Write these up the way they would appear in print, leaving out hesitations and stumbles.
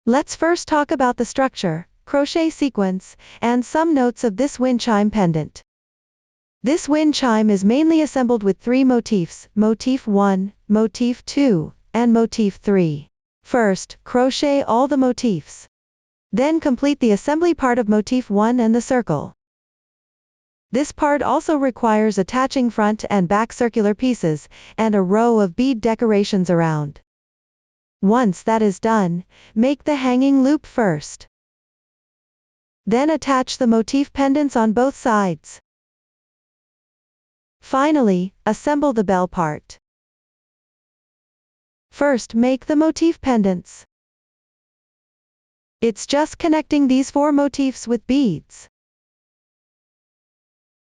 Let's first talk about the structure, crochet sequence, and some notes of this wind chime pendant. This wind chime is mainly assembled with 3 motifs, motif 1, motif 2, and motif 3. First, crochet all the motifs. Then complete the assembly part of motif 1 and the circle. This part also requires attaching front and back circular pieces, and a row of bead decorations around. Once that is done, make the hanging loop first. Then attach the motif pendants on both sides. Finally, assemble the bell part. First make the motif pendants. It's just connecting these 4 motifs with beads.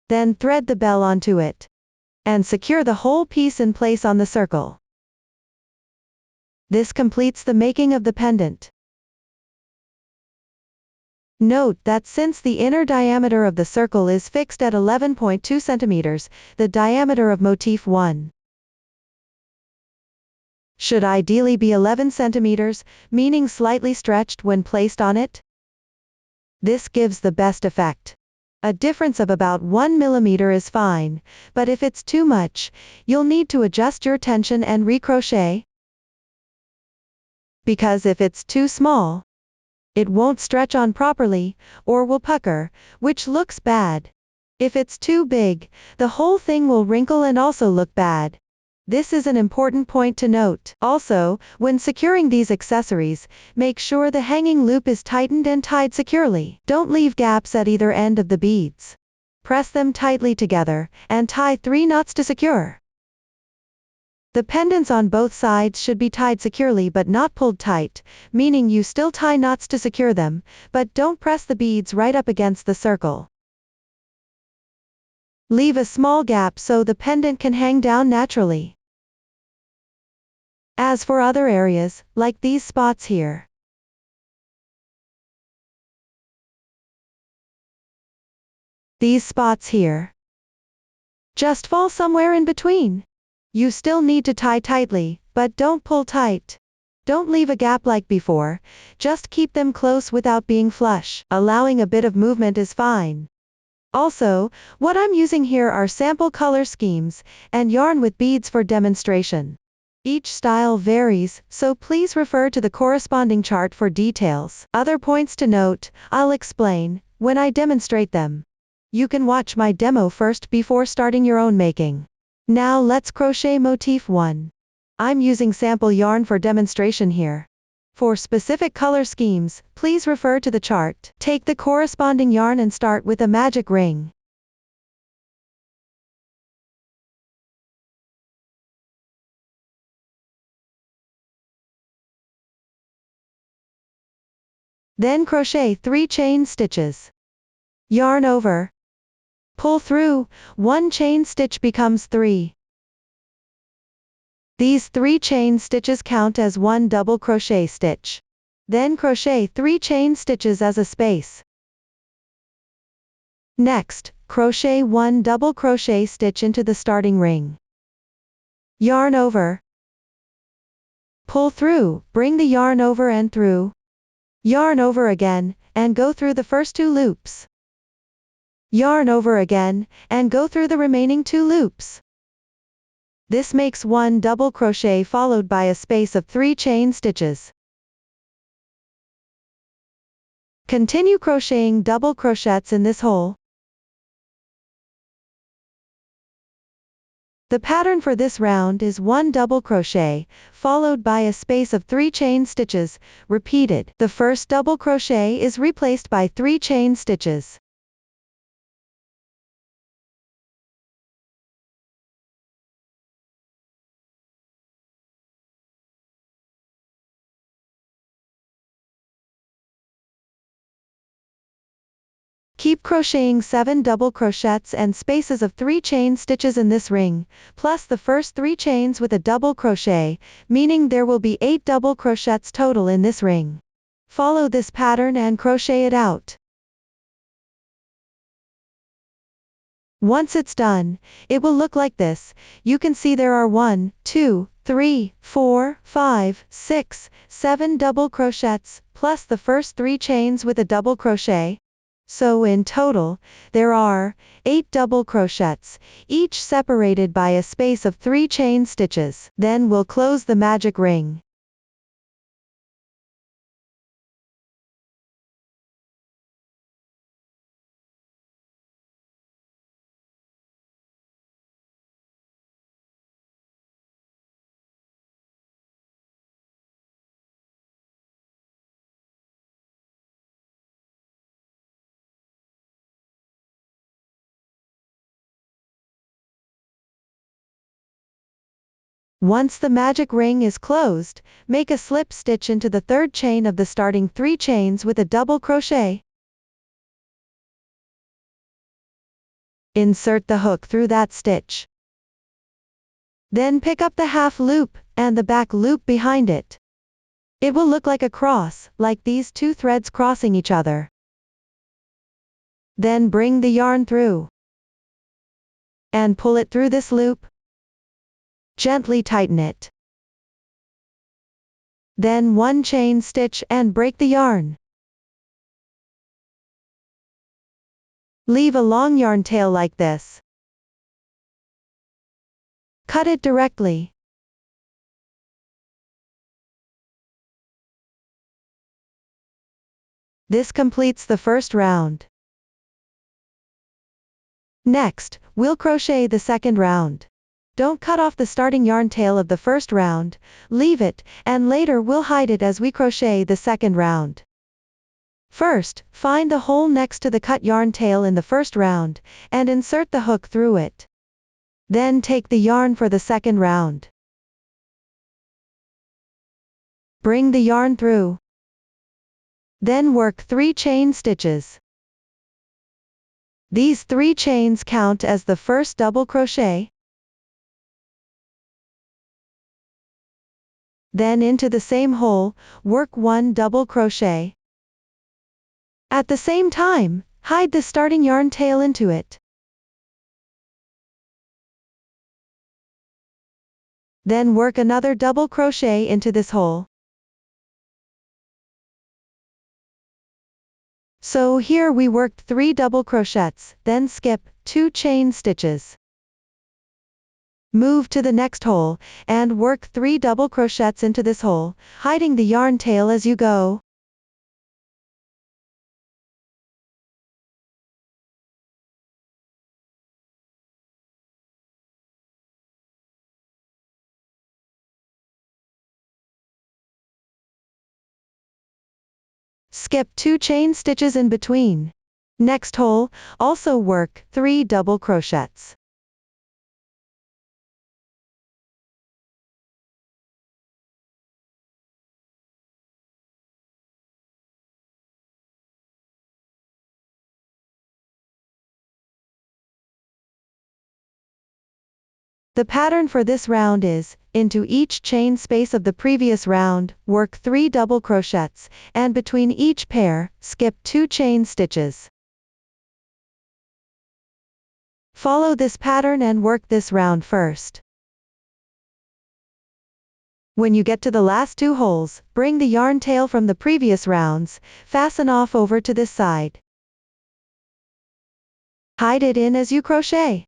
Then thread the bell onto it. And secure the whole piece in place on the circle. This completes the making of the pendant. Note that since the inner diameter of the circle is fixed at 11.2 centimeters, the diameter of motif 1 should ideally be 11 centimeters, meaning slightly stretched when placed on it. This gives the best effect. A difference of about 1 millimeter is fine, but if it's too much, you'll need to adjust your tension and recrochet. Because if it's too small, it won't stretch on properly, or will pucker, which looks bad. If it's too big, the whole thing will wrinkle and also look bad. This is an important point to note. Also, when securing these accessories, make sure the hanging loop is tightened and tied securely. Don't leave gaps at either end of the beads. Press them tightly together, and tie 3 knots to secure. The pendants on both sides should be tied securely but not pulled tight, meaning you still tie knots to secure them, but don't press the beads right up against the circle. Leave a small gap so the pendant can hang down naturally. As for other areas, like these spots here, just fall somewhere in between. You still need to tie tightly, but don't pull tight. Don't leave a gap like before, just keep them close without being flush. Allowing a bit of movement is fine. Also, what I'm using here are sample color schemes, and yarn with beads for demonstration. Each style varies, so please refer to the corresponding chart for details. Other points to note, I'll explain when I demonstrate them. You can watch my demo first before starting your own making. Now let's crochet motif 1. I'm using sample yarn for demonstration here. For specific color schemes, please refer to the chart. Take the corresponding yarn and start with a magic ring. Then crochet 3 chain stitches. Yarn over. Pull through, 1 chain stitch becomes 3. These 3 chain stitches count as 1 double crochet stitch. Then crochet 3 chain stitches as a space. Next, crochet 1 double crochet stitch into the starting ring. Yarn over. Pull through, bring the yarn over and through. Yarn over again, and go through the first 2 loops. Yarn over again, and go through the remaining 2 loops. This makes 1 double crochet followed by a space of 3 chain stitches. Continue crocheting double crochets in this hole. The pattern for this round is 1 double crochet, followed by a space of 3 chain stitches, repeated. The first double crochet is replaced by 3 chain stitches. Keep crocheting 7 double crochets and spaces of 3 chain stitches in this ring, plus the first 3 chains with a double crochet, meaning there will be 8 double crochets total in this ring. Follow this pattern and crochet it out. Once it's done, it will look like this. You can see there are 1, 2, 3, 4, 5, 6, 7 double crochets, plus the first 3 chains with a double crochet. So in total, there are 8 double crochets, each separated by a space of 3 chain stitches. Then we'll close the magic ring. Once the magic ring is closed, make a slip stitch into the third chain of the starting 3 chains with a double crochet. Insert the hook through that stitch. Then pick up the half loop, and the back loop behind it. It will look like a cross, like these 2 threads crossing each other. Then bring the yarn through. And pull it through this loop. Gently tighten it. Then 1 chain stitch and break the yarn. Leave a long yarn tail like this. Cut it directly. This completes the first round. Next, we'll crochet the second round. Don't cut off the starting yarn tail of the first round, leave it, and later we'll hide it as we crochet the second round. First, find the hole next to the cut yarn tail in the first round, and insert the hook through it. Then take the yarn for the second round. Bring the yarn through. Then work 3 chain stitches. These 3 chains count as the first double crochet. Then into the same hole, work 1 double crochet. At the same time, hide the starting yarn tail into it. Then work another double crochet into this hole. So here we worked 3 double crochets, then skip 2 chain stitches. Move to the next hole, and work 3 double crochets into this hole, hiding the yarn tail as you go. Skip 2 chain stitches in between. Next hole, also work 3 double crochets. The pattern for this round is, into each chain space of the previous round, work 3 double crochets, and between each pair, skip 2 chain stitches. Follow this pattern and work this round first. When you get to the last 2 holes, bring the yarn tail from the previous rounds, fasten off over to this side. Hide it in as you crochet.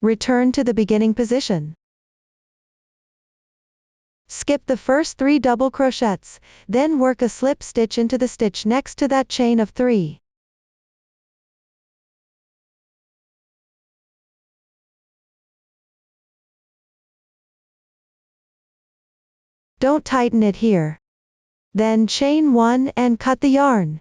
Return to the beginning position. Skip the first 3 double crochets, then work a slip stitch into the stitch next to that chain of 3. Don't tighten it here. Then chain 1 and cut the yarn.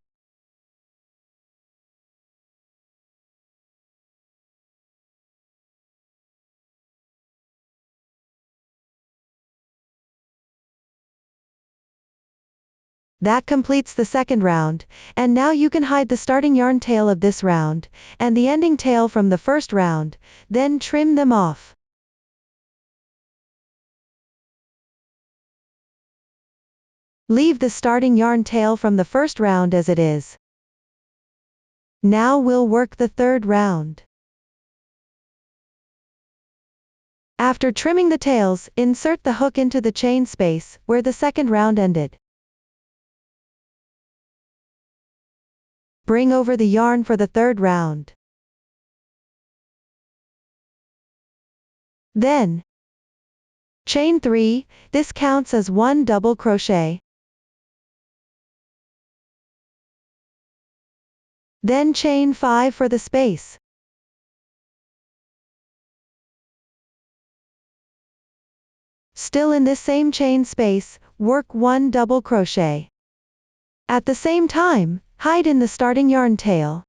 That completes the second round, and now you can hide the starting yarn tail of this round, and the ending tail from the first round, then trim them off. Leave the starting yarn tail from the first round as it is. Now we'll work the third round. After trimming the tails, insert the hook into the chain space, where the second round ended. Bring over the yarn for the third round. Then, chain 3, this counts as 1 double crochet. Then chain 5 for the space. Still in this same chain space, work 1 double crochet. At the same time, hide in the starting yarn tail.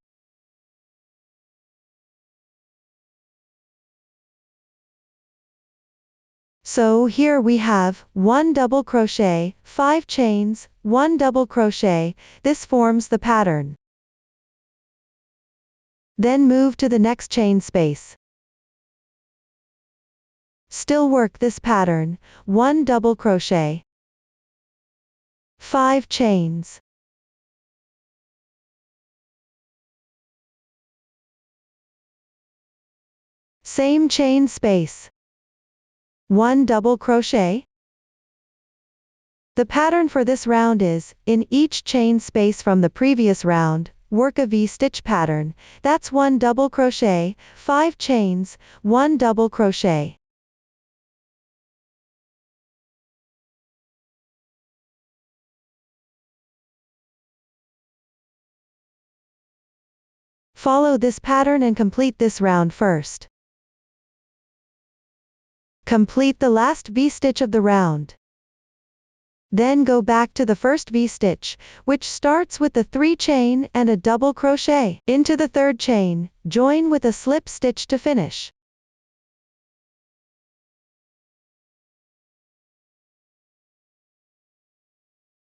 So here we have 1 double crochet, 5 chains, 1 double crochet, this forms the pattern. Then move to the next chain space. Still work this pattern, 1 double crochet, 5 chains. Same chain space. 1 double crochet. The pattern for this round is, in each chain space from the previous round, work a V-stitch pattern, that's 1 double crochet, 5 chains, 1 double crochet. Follow this pattern and complete this round first. Complete the last V-stitch of the round. Then go back to the first V-stitch, which starts with the 3 chain and a double crochet. Into the third chain, join with a slip stitch to finish.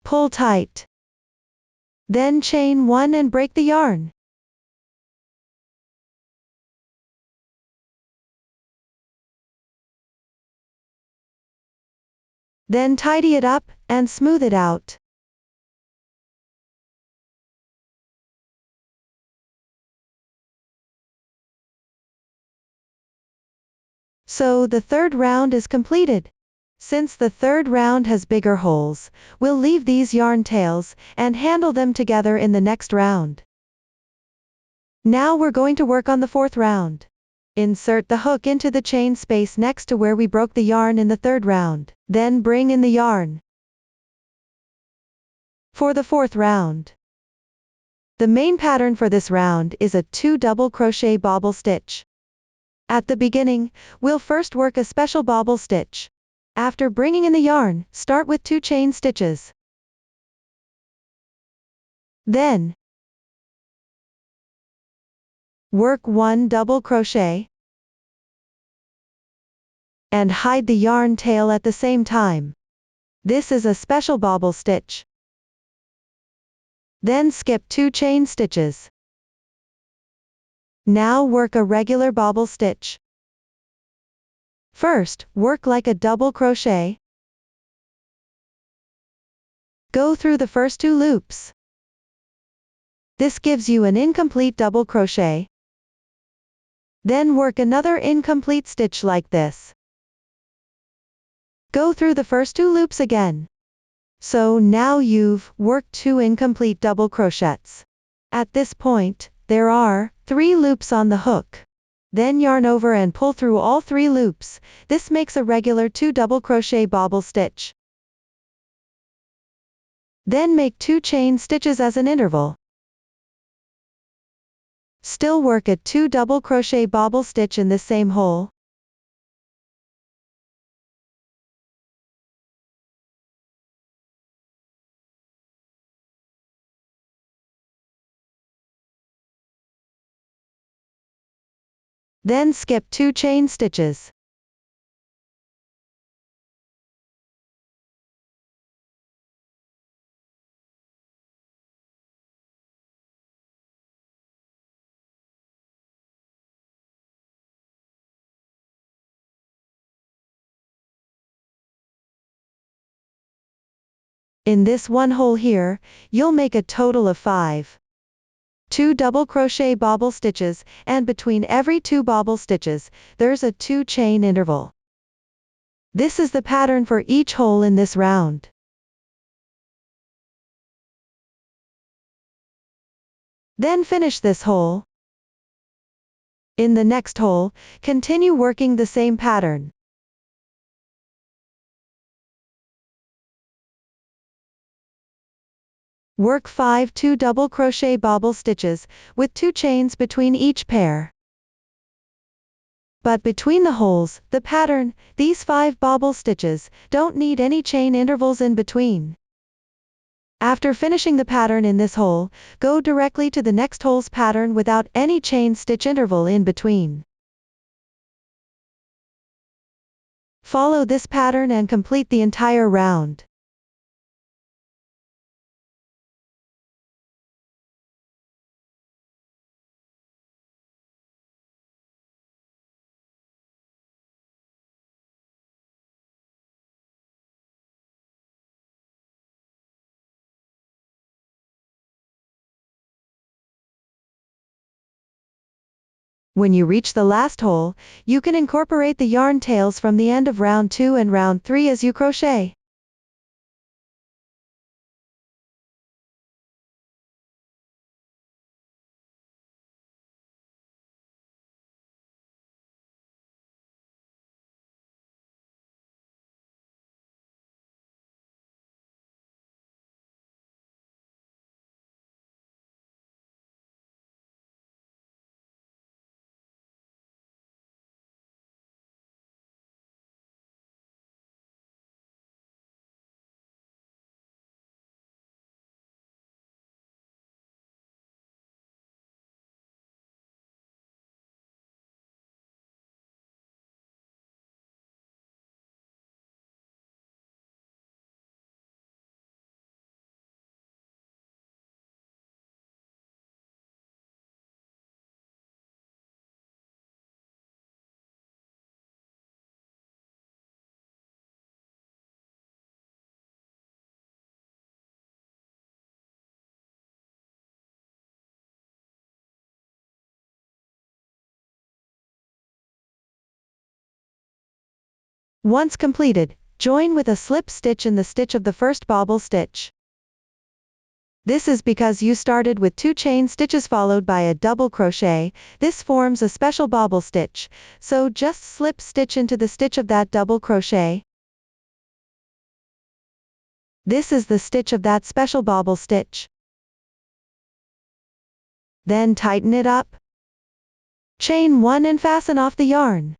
Pull tight. Then chain 1 and break the yarn. Then tidy it up, and smooth it out. So the third round is completed. Since the third round has bigger holes, we'll leave these yarn tails, and handle them together in the next round. Now we're going to work on the fourth round. Insert the hook into the chain space next to where we broke the yarn in the third round. Then bring in the yarn. For the fourth round, the main pattern for this round is a 2 double crochet bobble stitch. At the beginning, we'll first work a special bobble stitch. After bringing in the yarn, start with 2 chain stitches. Then, work 1 double crochet, and hide the yarn tail at the same time. This is a special bobble stitch. Then skip 2 chain stitches. Now work a regular bobble stitch. First, work like a double crochet. Go through the first 2 loops. This gives you an incomplete double crochet. Then work another incomplete stitch like this. Go through the first 2 loops again. So now you've worked 2 incomplete double crochets. At this point, there are 3 loops on the hook. Then yarn over and pull through all 3 loops. This makes a regular 2 double crochet bobble stitch. Then make 2 chain stitches as an interval. Still work a 2 double crochet bobble stitch in this same hole. Then skip 2 chain stitches. In this one hole here, you'll make a total of 5. 2 double crochet bobble stitches, and between every 2 bobble stitches, there's a 2 chain interval. This is the pattern for each hole in this round. Then finish this hole. In the next hole, continue working the same pattern. Work 5 2 double crochet bobble stitches, with 2 chains between each pair. But between the holes, the pattern, these 5 bobble stitches, don't need any chain intervals in between. After finishing the pattern in this hole, go directly to the next hole's pattern without any chain stitch interval in between. Follow this pattern and complete the entire round. When you reach the last hole, you can incorporate the yarn tails from the end of round 2 and round 3 as you crochet. Once completed, join with a slip stitch in the stitch of the first bobble stitch. This is because you started with 2 chain stitches followed by a double crochet. This forms a special bobble stitch, so just slip stitch into the stitch of that double crochet. This is the stitch of that special bobble stitch. Then tighten it up. Chain 1 and fasten off the yarn.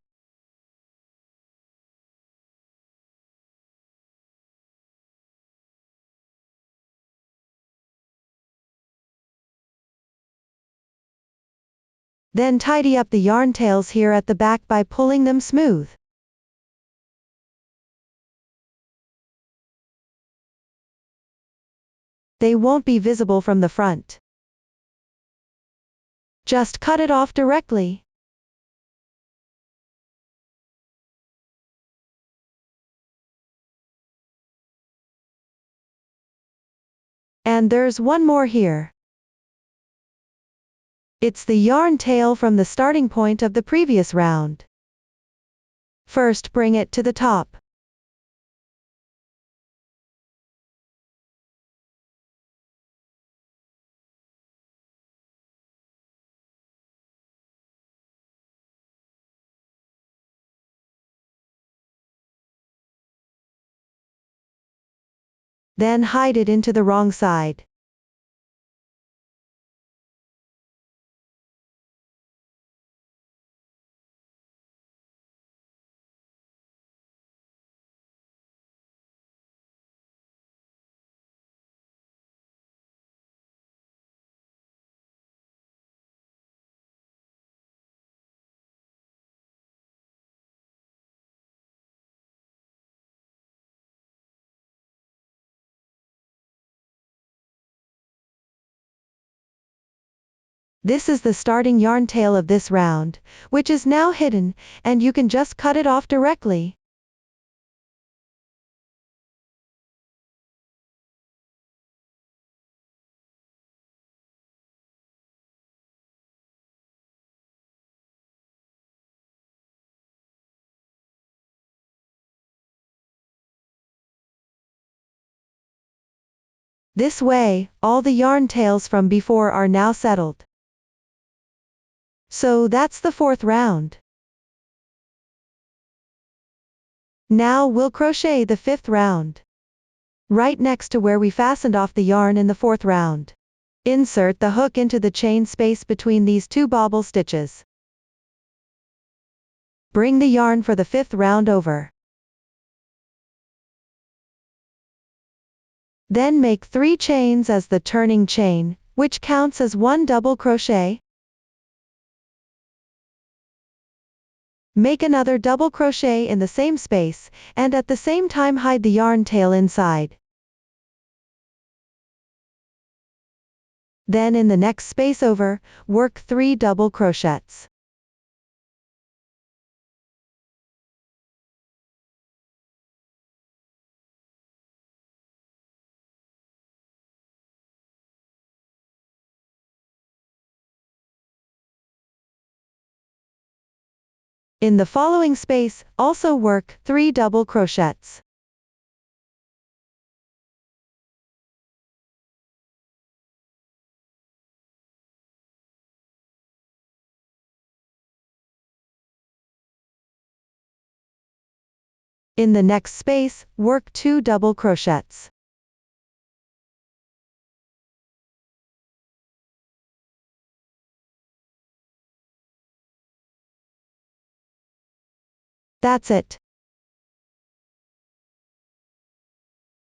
Then tidy up the yarn tails here at the back by pulling them smooth. They won't be visible from the front. Just cut it off directly. And there's one more here. It's the yarn tail from the starting point of the previous round. First bring it to the top. Then hide it into the wrong side. This is the starting yarn tail of this round, which is now hidden, and you can just cut it off directly. This way, all the yarn tails from before are now settled. So that's the 4th round. Now we'll crochet the 5th round. Right next to where we fastened off the yarn in the 4th round. Insert the hook into the chain space between these 2 bobble stitches. Bring the yarn for the 5th round over. Then make 3 chains as the turning chain, which counts as 1 double crochet. Make another double crochet in the same space, and at the same time hide the yarn tail inside. Then in the next space over, work 3 double crochets. In the following space, also work 3 double crochets. In the next space, work 2 double crochets. That's it.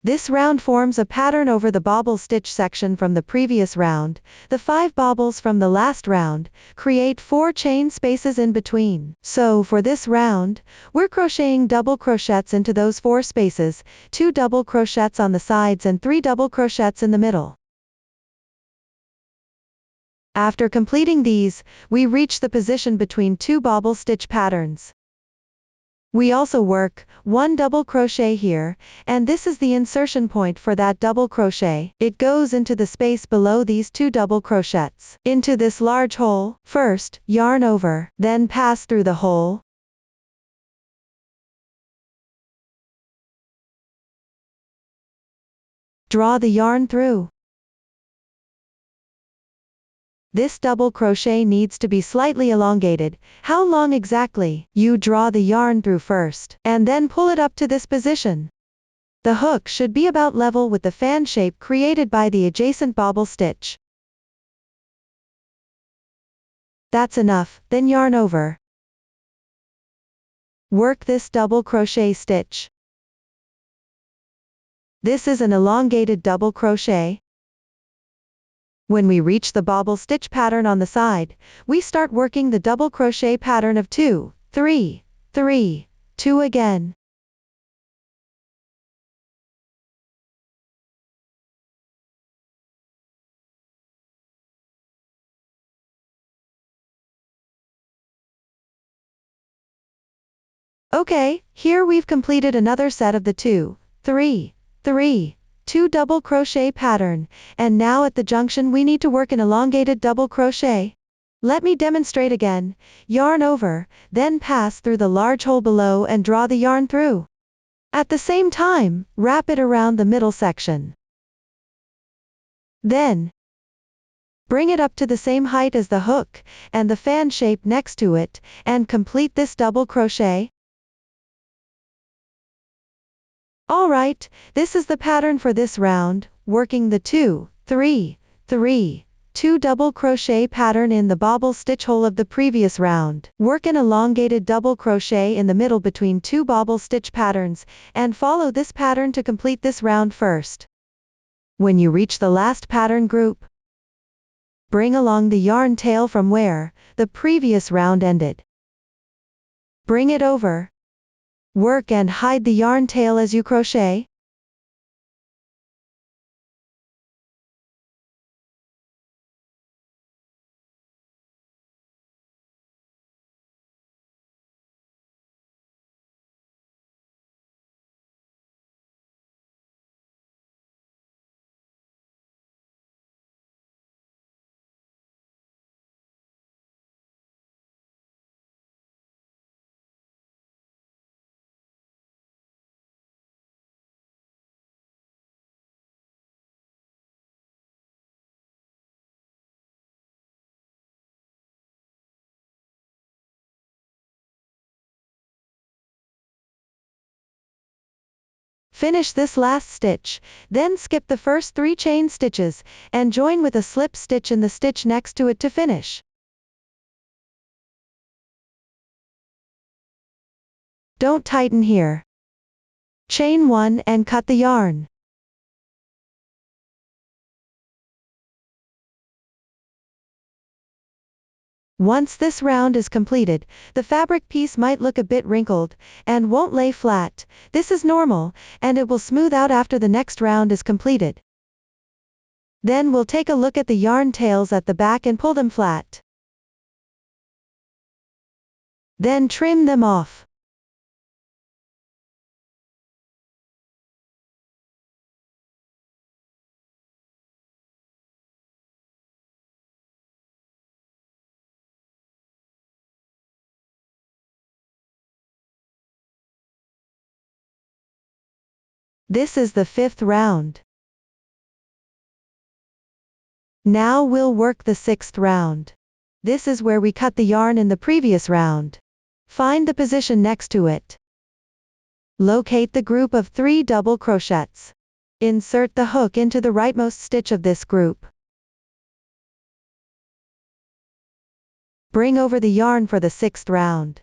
This round forms a pattern over the bobble stitch section from the previous round. The 5 bobbles from the last round create 4 chain spaces in between. So for this round, we're crocheting double crochets into those 4 spaces, 2 double crochets on the sides and 3 double crochets in the middle. After completing these, we reach the position between 2 bobble stitch patterns. We also work 1 double crochet here, and this is the insertion point for that double crochet. It goes into the space below these 2 double crochets. Into this large hole, first, yarn over, then pass through the hole. Draw the yarn through. This double crochet needs to be slightly elongated. How long exactly? You draw the yarn through first, and then pull it up to this position. The hook should be about level with the fan shape created by the adjacent bobble stitch. That's enough, then yarn over. Work this double crochet stitch. This is an elongated double crochet. When we reach the bobble stitch pattern on the side, we start working the double crochet pattern of 2, 3, 3, 2 again. Okay, here we've completed another set of the 2, 3, 3, 2 double crochet pattern, and now at the junction we need to work an elongated double crochet. Let me demonstrate again. Yarn over, then pass through the large hole below and draw the yarn through. At the same time, wrap it around the middle section. Then, bring it up to the same height as the hook, and the fan shape next to it, and complete this double crochet. Alright, this is the pattern for this round, working the 2, 3, 3, 2 double crochet pattern in the bobble stitch hole of the previous round. Work an elongated double crochet in the middle between 2 bobble stitch patterns, and follow this pattern to complete this round first. When you reach the last pattern group, bring along the yarn tail from where the previous round ended. Bring it over. Work and hide the yarn tail as you crochet. Finish this last stitch, then skip the first 3 chain stitches, and join with a slip stitch in the stitch next to it to finish. Don't tighten here. Chain 1 and cut the yarn. Once this round is completed, the fabric piece might look a bit wrinkled, and won't lay flat. This is normal, and it will smooth out after the next round is completed. Then we'll take a look at the yarn tails at the back and pull them flat. Then trim them off. This is the 5th round. Now we'll work the 6th round. This is where we cut the yarn in the previous round. Find the position next to it. Locate the group of 3 double crochets. Insert the hook into the rightmost stitch of this group. Bring over the yarn for the 6th round.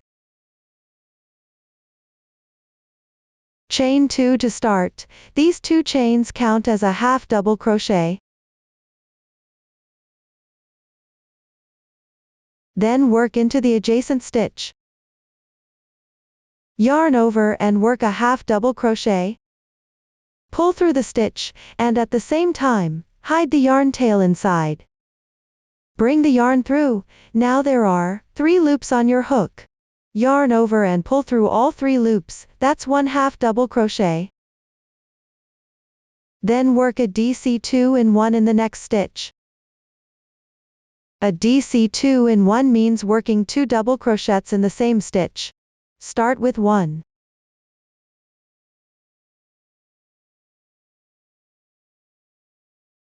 Chain 2 to start. These 2 chains count as a half double crochet. Then work into the adjacent stitch. Yarn over and work a half double crochet. Pull through the stitch, and at the same time, hide the yarn tail inside. Bring the yarn through. Now there are 3 loops on your hook. Yarn over and pull through all 3 loops, that's 1 half double crochet. Then work a DC 2 in 1 in the next stitch. A DC 2 in 1 means working 2 double crochets in the same stitch. Start with 1.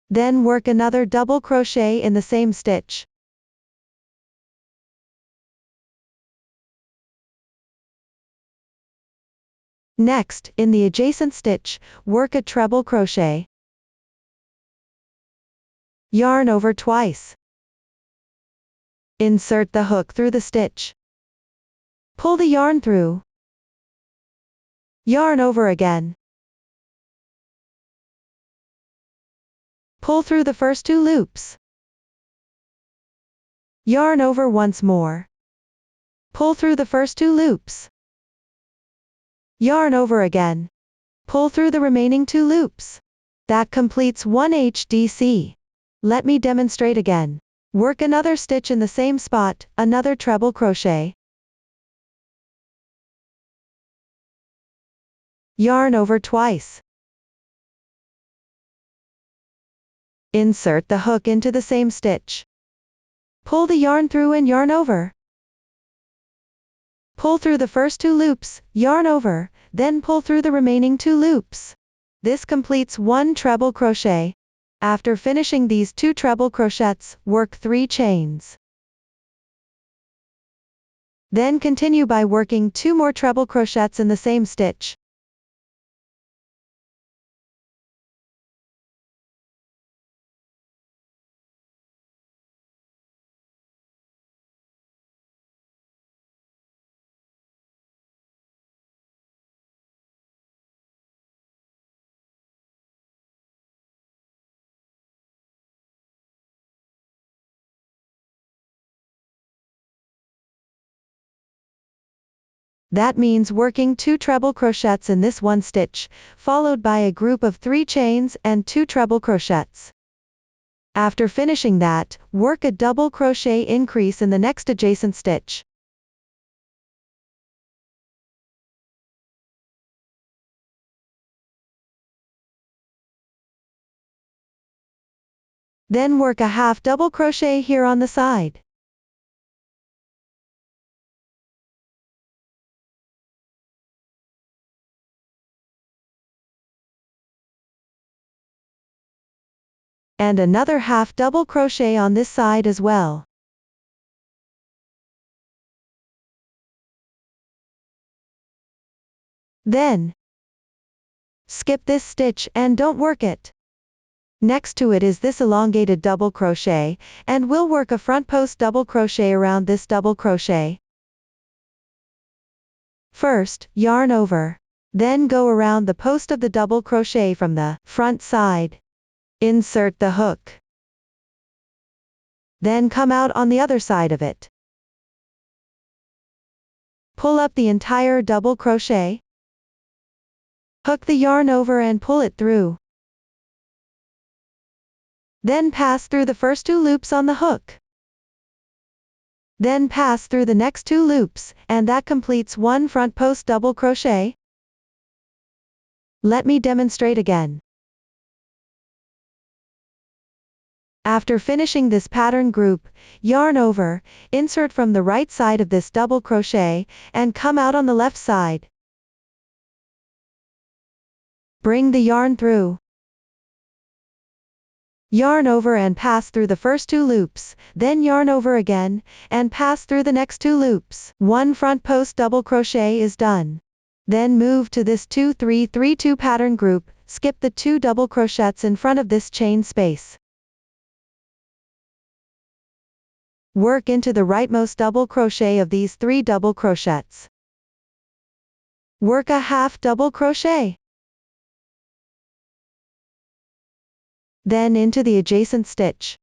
Then work another double crochet in the same stitch. Next, in the adjacent stitch, work a treble crochet. Yarn over twice. Insert the hook through the stitch. Pull the yarn through. Yarn over again. Pull through the first 2 loops. Yarn over once more. Pull through the first 2 loops. Yarn over again. Pull through the remaining 2 loops. That completes 1 HDC. Let me demonstrate again. Work another stitch in the same spot, another treble crochet. Yarn over twice. Insert the hook into the same stitch. Pull the yarn through and yarn over. Pull through the first 2 loops, yarn over, then pull through the remaining 2 loops. This completes 1 treble crochet. After finishing these 2 treble crochets, work 3 chains. Then continue by working 2 more treble crochets in the same stitch. That means working 2 treble crochets in this one stitch, followed by a group of 3 chains and 2 treble crochets. After finishing that, work a double crochet increase in the next adjacent stitch. Then work a half double crochet here on the side. And another half double crochet on this side as well. Then Skip this stitch and don't work it. Next to it is this elongated double crochet, and we'll work a front post double crochet around this double crochet. First, yarn over. Then go around the post of the double crochet from the front side. Insert the hook. Then come out on the other side of it. Pull up the entire double crochet. Hook the yarn over and pull it through. Then pass through the first 2 loops on the hook. Then pass through the next 2 loops, and that completes 1 front post double crochet. Let me demonstrate again. After finishing this pattern group, yarn over, insert from the right side of this double crochet, and come out on the left side. Bring the yarn through. Yarn over and pass through the first 2 loops, then yarn over again, and pass through the next 2 loops. 1 front post double crochet is done. Then move to this 2-3-3-2 pattern group, skip the 2 double crochets in front of this chain space. Work into the rightmost double crochet of these 3 double crochets. Work a half double crochet. Then into the adjacent stitch.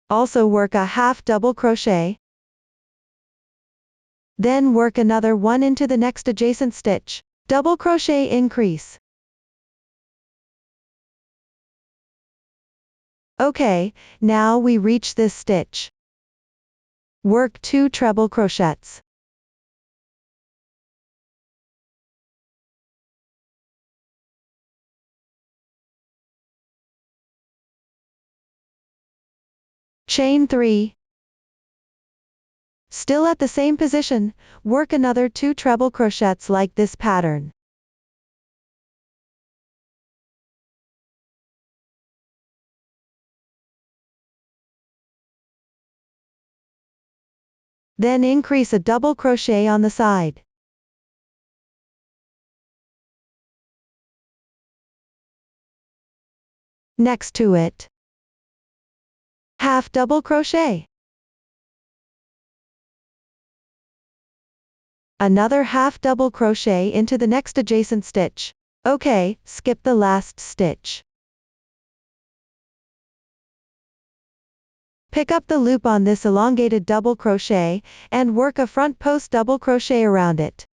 Also work a half double crochet. Then work another one into the next adjacent stitch. Double crochet increase. Okay, now we reach this stitch. Work 2 treble crochets. Chain 3. Still at the same position, work another 2 treble crochets like this pattern. Then increase a double crochet on the side. Next to it, half double crochet. Another half double crochet into the next adjacent stitch. Okay, skip the last stitch. Pick up the loop on this elongated double crochet, and work a front post double crochet around it.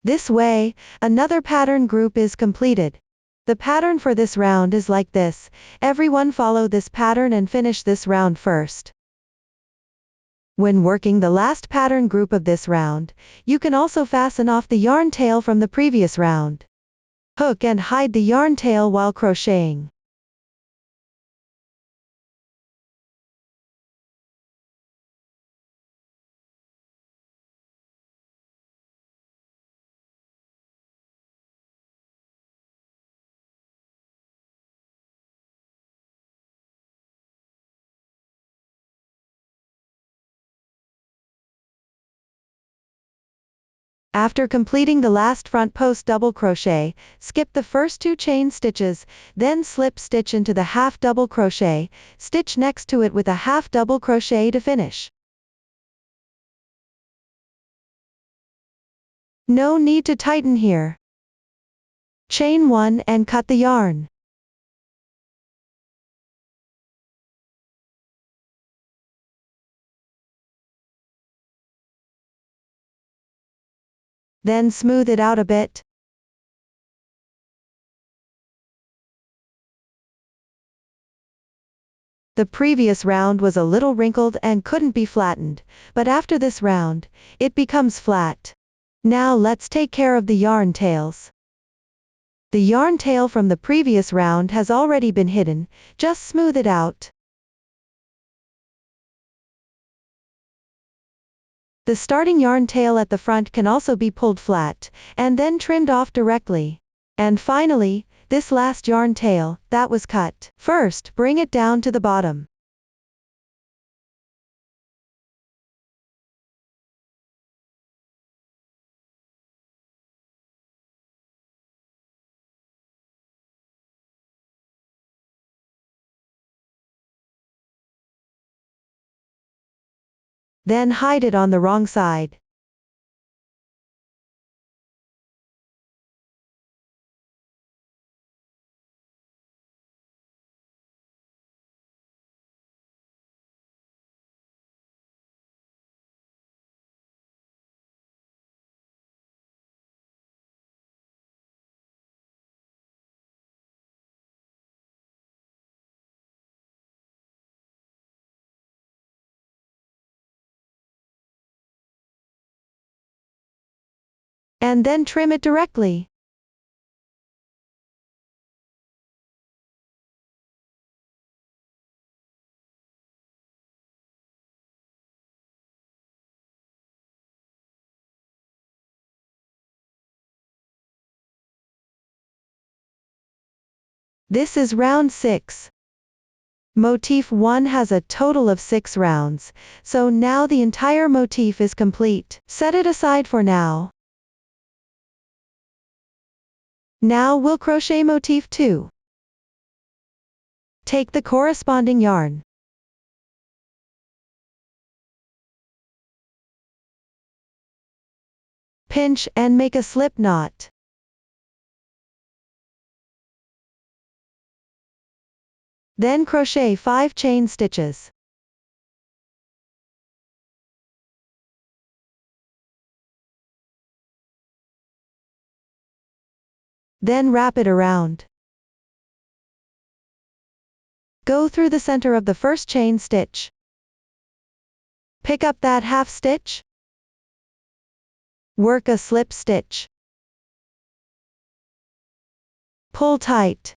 This way, another pattern group is completed. The pattern for this round is like this. Everyone follow this pattern and finish this round first. When working the last pattern group of this round, you can also fasten off the yarn tail from the previous round. Hook and hide the yarn tail while crocheting. After completing the last front post double crochet, skip the first 2 chain stitches, then slip stitch into the half double crochet, stitch next to it with a half double crochet to finish. No need to tighten here. Chain 1 and cut the yarn. Then smooth it out a bit. The previous round was a little wrinkled and couldn't be flattened, but after this round, it becomes flat. Now let's take care of the yarn tails. The yarn tail from the previous round has already been hidden, just smooth it out. The starting yarn tail at the front can also be pulled flat, and then trimmed off directly. And finally, this last yarn tail, that was cut. First, bring it down to the bottom. Then hide it on the wrong side. And then trim it directly. This is round 6. Motif 1 has a total of 6 rounds, so now the entire motif is complete. Set it aside for now. Now we'll crochet motif 2. Take the corresponding yarn. Pinch and make a slip knot. Then crochet 5 chain stitches. Then wrap it around. Go through the center of the first chain stitch. Pick up that half stitch. Work a slip stitch. Pull tight.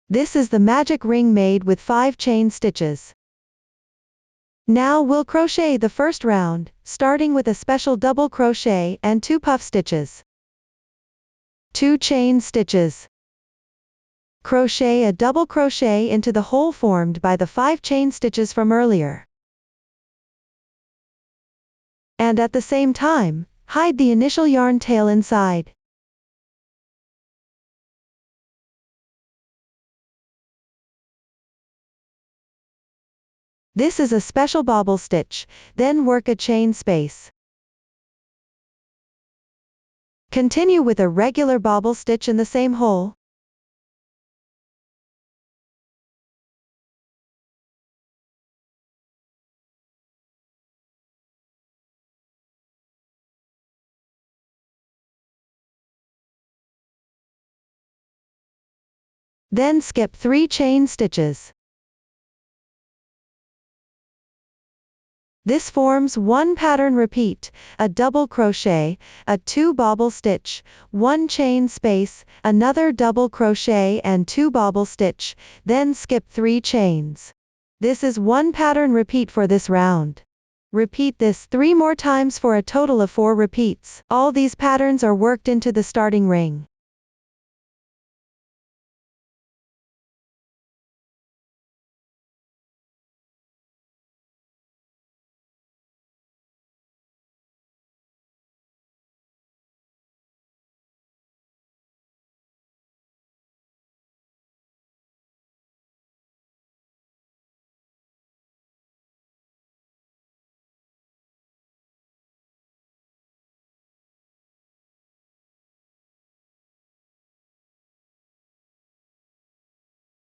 This is the magic ring made with 5 chain stitches. Now we'll crochet the first round, starting with a special double crochet and 2 puff stitches. 2 chain stitches. Crochet a double crochet into the hole formed by the 5 chain stitches from earlier. And at the same time, hide the initial yarn tail inside. This is a special bobble stitch, then work a chain space. Continue with a regular bobble stitch in the same hole. Then skip 3 chain stitches. This forms one pattern repeat, a double crochet, a 2 bobble stitch, 1 chain space, another double crochet and 2 bobble stitch, then skip 3 chains. This is one pattern repeat for this round. Repeat this 3 more times for a total of 4 repeats. All these patterns are worked into the starting ring.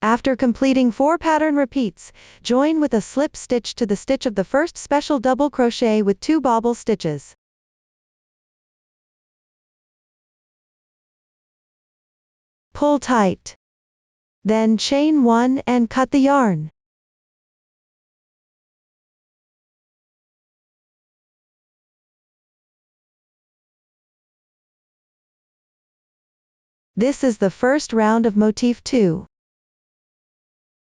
After completing 4 pattern repeats, join with a slip stitch to the stitch of the first special double crochet with 2 bobble stitches. Pull tight. Then chain 1 and cut the yarn. This is the first round of motif 2.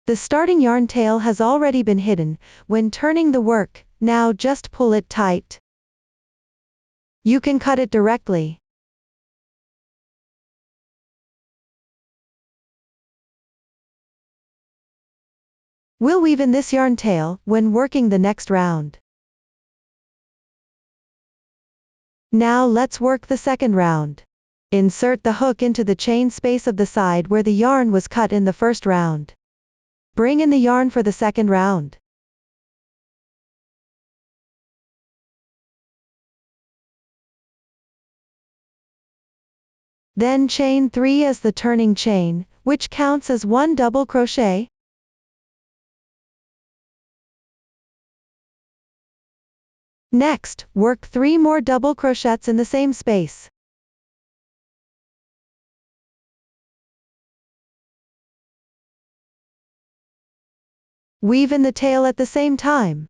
The starting yarn tail has already been hidden when turning the work, now just pull it tight. You can cut it directly. We'll weave in this yarn tail when working the next round. Now let's work the second round. Insert the hook into the chain space of the side where the yarn was cut in the first round. Bring in the yarn for the second round. Then chain 3 as the turning chain, which counts as 1 double crochet. Next, work 3 more double crochets in the same space. Weave in the tail at the same time.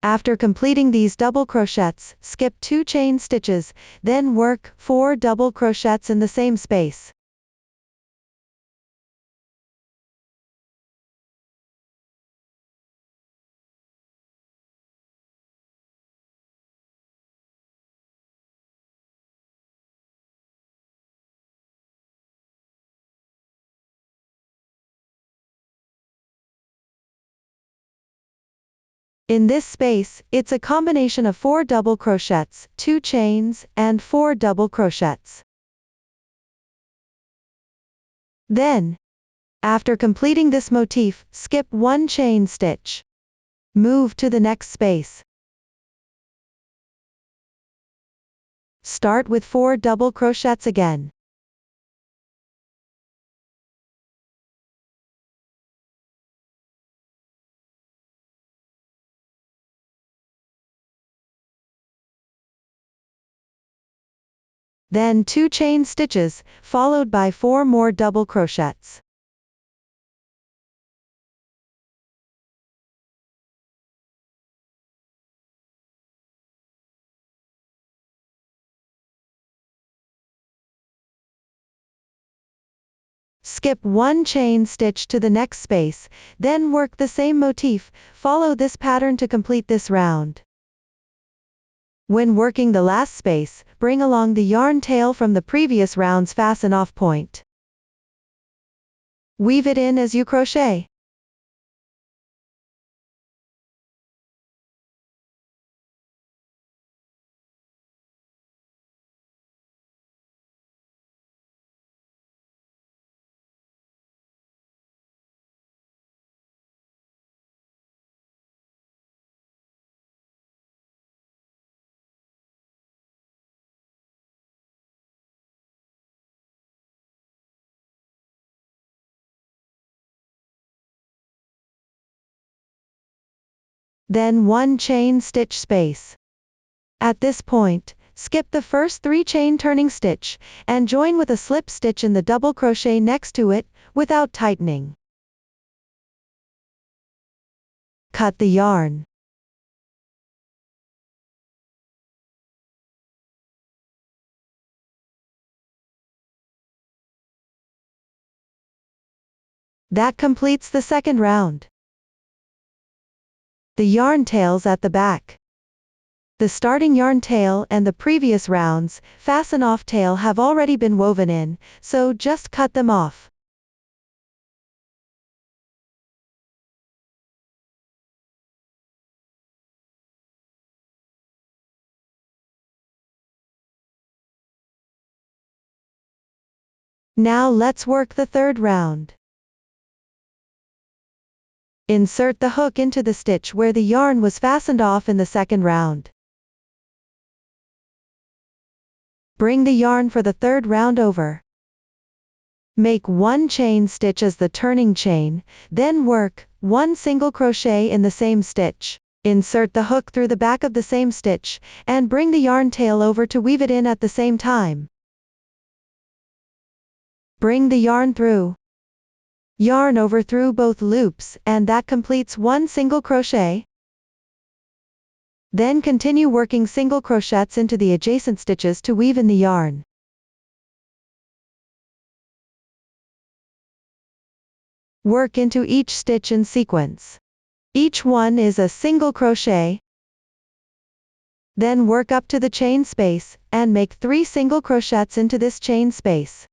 After completing these double crochets, skip 2 chain stitches, then work 4 double crochets in the same space. In this space, it's a combination of 4 double crochets, 2 chains, and 4 double crochets. Then, after completing this motif, skip 1 chain stitch. Move to the next space. Start with 4 double crochets again. Then 2 chain stitches, followed by 4 more double crochets. Skip 1 chain stitch to the next space, then work the same motif, follow this pattern to complete this round. When working the last space, bring along the yarn tail from the previous round's fasten off point. Weave it in as you crochet. Then 1 chain stitch space. At this point, skip the first 3 chain turning stitch, and join with a slip stitch in the double crochet next to it, without tightening. Cut the yarn. That completes the second round. The yarn tails at the back. The starting yarn tail and the previous round's fasten off tail have already been woven in, so just cut them off. Now let's work the third round. Insert the hook into the stitch where the yarn was fastened off in the second round. Bring the yarn for the third round over. Make 1 chain stitch as the turning chain, then work 1 single crochet in the same stitch. Insert the hook through the back of the same stitch, and bring the yarn tail over to weave it in at the same time. Bring the yarn through. Yarn over through both loops, and that completes 1 single crochet. Then continue working single crochets into the adjacent stitches to weave in the yarn. Work into each stitch in sequence. Each one is a single crochet. Then work up to the chain space, and make 3 single crochets into this chain space.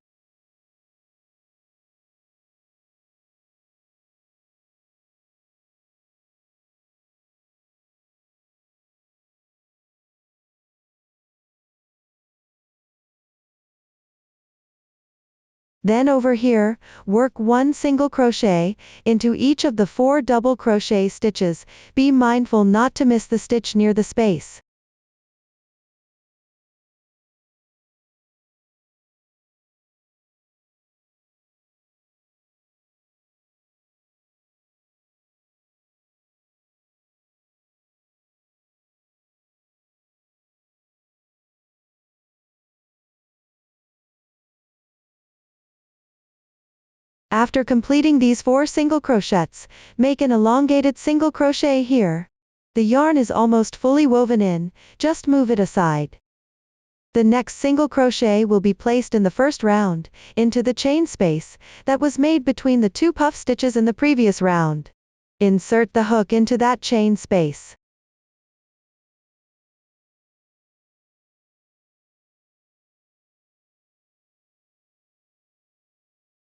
Then over here, work 1 single crochet into each of the 4 double crochet stitches. Be mindful not to miss the stitch near the space. After completing these 4 single crochets, make an elongated single crochet here. The yarn is almost fully woven in, just move it aside. The next single crochet will be placed in the first round, into the chain space that was made between the 2 puff stitches in the previous round. Insert the hook into that chain space.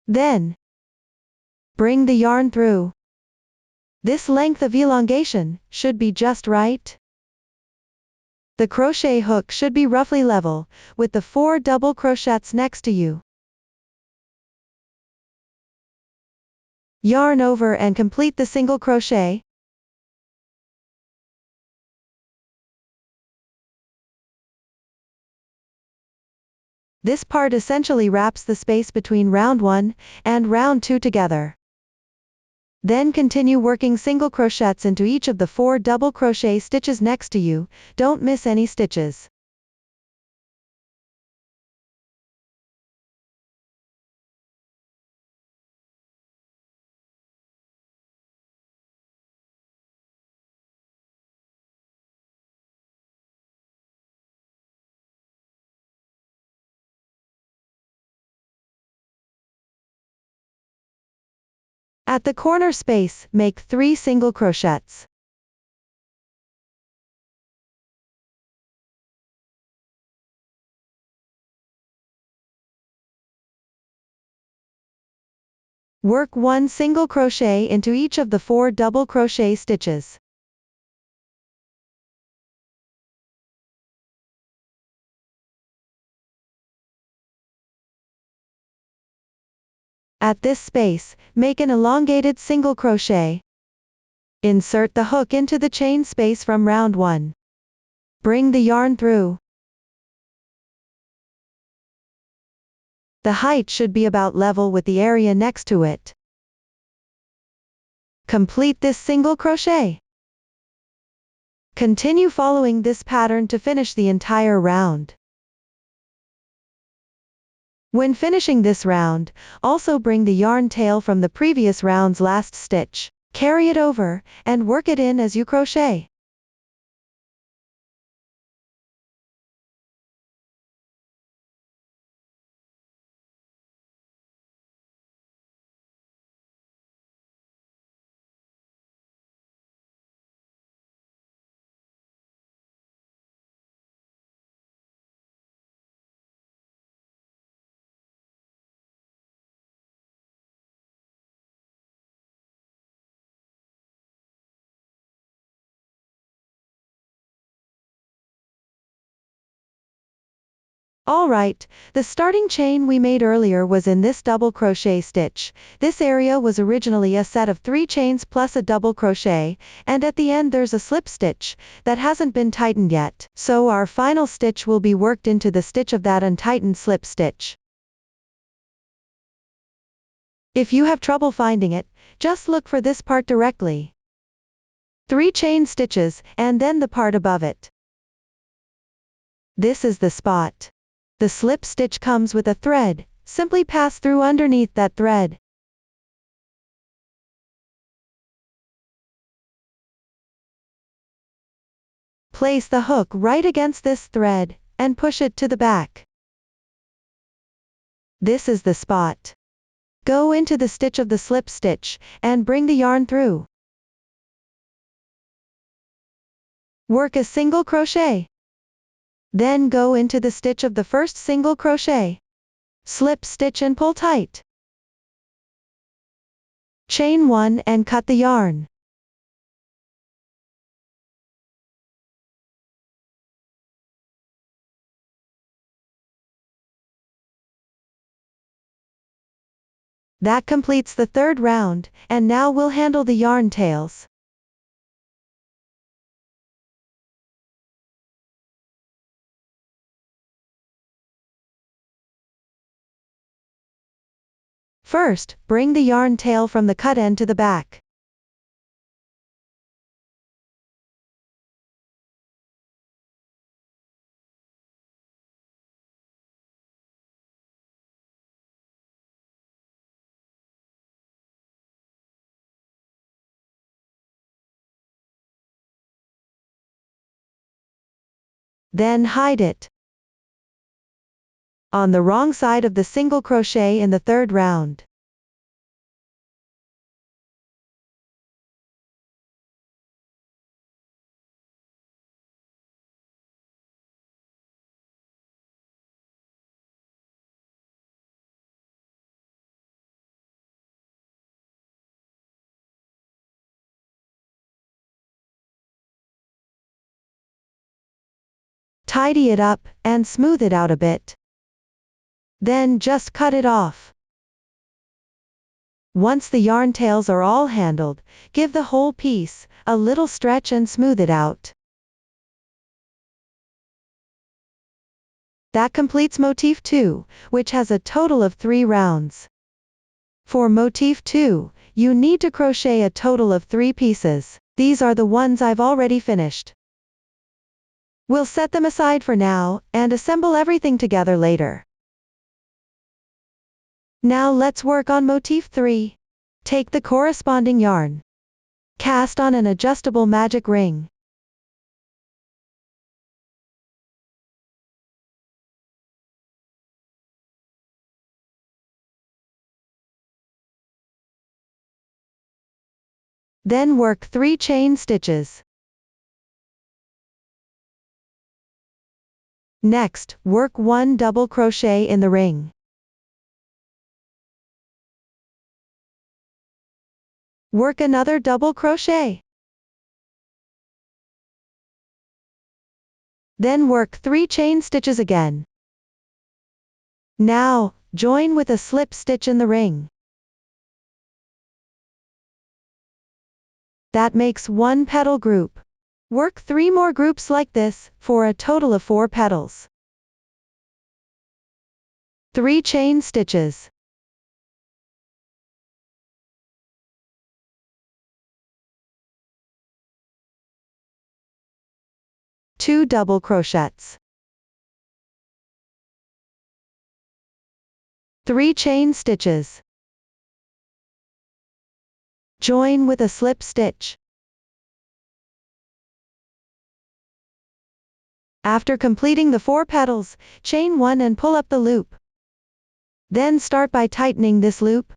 Then, bring the yarn through. This length of elongation should be just right. The crochet hook should be roughly level with the 4 double crochets next to you. Yarn over and complete the single crochet. This part essentially wraps the space between round 1 and round 2 together. Then continue working single crochets into each of the 4 double crochet stitches next to you. Don't miss any stitches. At the corner space, make 3 single crochets. Work 1 single crochet into each of the 4 double crochet stitches. At this space, make an elongated single crochet. Insert the hook into the chain space from round 1. Bring the yarn through. The height should be about level with the area next to it. Complete this single crochet. Continue following this pattern to finish the entire round. When finishing this round, also bring the yarn tail from the previous round's last stitch. Carry it over, and work it in as you crochet. Alright, the starting chain we made earlier was in this double crochet stitch. This area was originally a set of 3 chains plus a double crochet, and at the end there's a slip stitch that hasn't been tightened yet. So our final stitch will be worked into the stitch of that untightened slip stitch. If you have trouble finding it, just look for this part directly. 3 chain stitches, and then the part above it. This is the spot. The slip stitch comes with a thread. Simply pass through underneath that thread. Place the hook right against this thread, and push it to the back. This is the spot. Go into the stitch of the slip stitch, and bring the yarn through. Work a single crochet. Then go into the stitch of the first single crochet. Slip stitch and pull tight. Chain 1 and cut the yarn. That completes the third round, and now we'll handle the yarn tails. First, bring the yarn tail from the cut end to the back. Then hide it on the wrong side of the single crochet in the third round. Tidy it up, and smooth it out a bit. Then just cut it off. Once the yarn tails are all handled, give the whole piece a little stretch and smooth it out. That completes motif 2, which has a total of 3 rounds. For motif 2, you need to crochet a total of 3 pieces. These are the ones I've already finished. We'll set them aside for now, and assemble everything together later. Now let's work on motif 3. Take the corresponding yarn. Cast on an adjustable magic ring. Then work 3 chain stitches. Next, work 1 double crochet in the ring. Work another double crochet. Then work 3 chain stitches again. Now, join with a slip stitch in the ring. That makes 1 petal group. Work 3 more groups like this, for a total of 4 petals. 3 chain stitches. 2 double crochets. 3 chain stitches. Join with a slip stitch. After completing the 4 petals, chain 1 and pull up the loop. Then start by tightening this loop.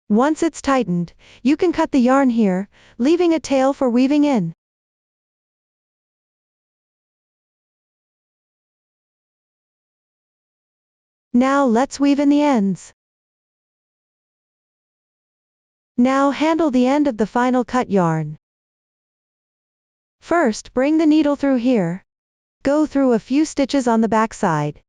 Once it's tightened, you can cut the yarn here, leaving a tail for weaving in. Now let's weave in the ends. Now handle the end of the final cut yarn. First, bring the needle through here. Go through a few stitches on the back side.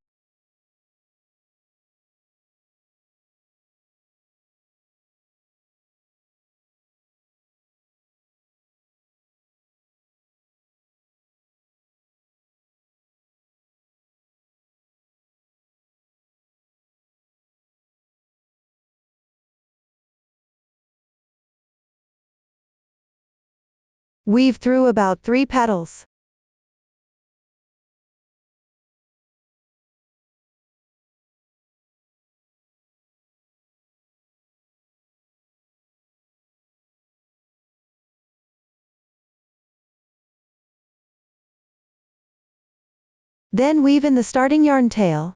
Weave through about 3 petals. Then weave in the starting yarn tail.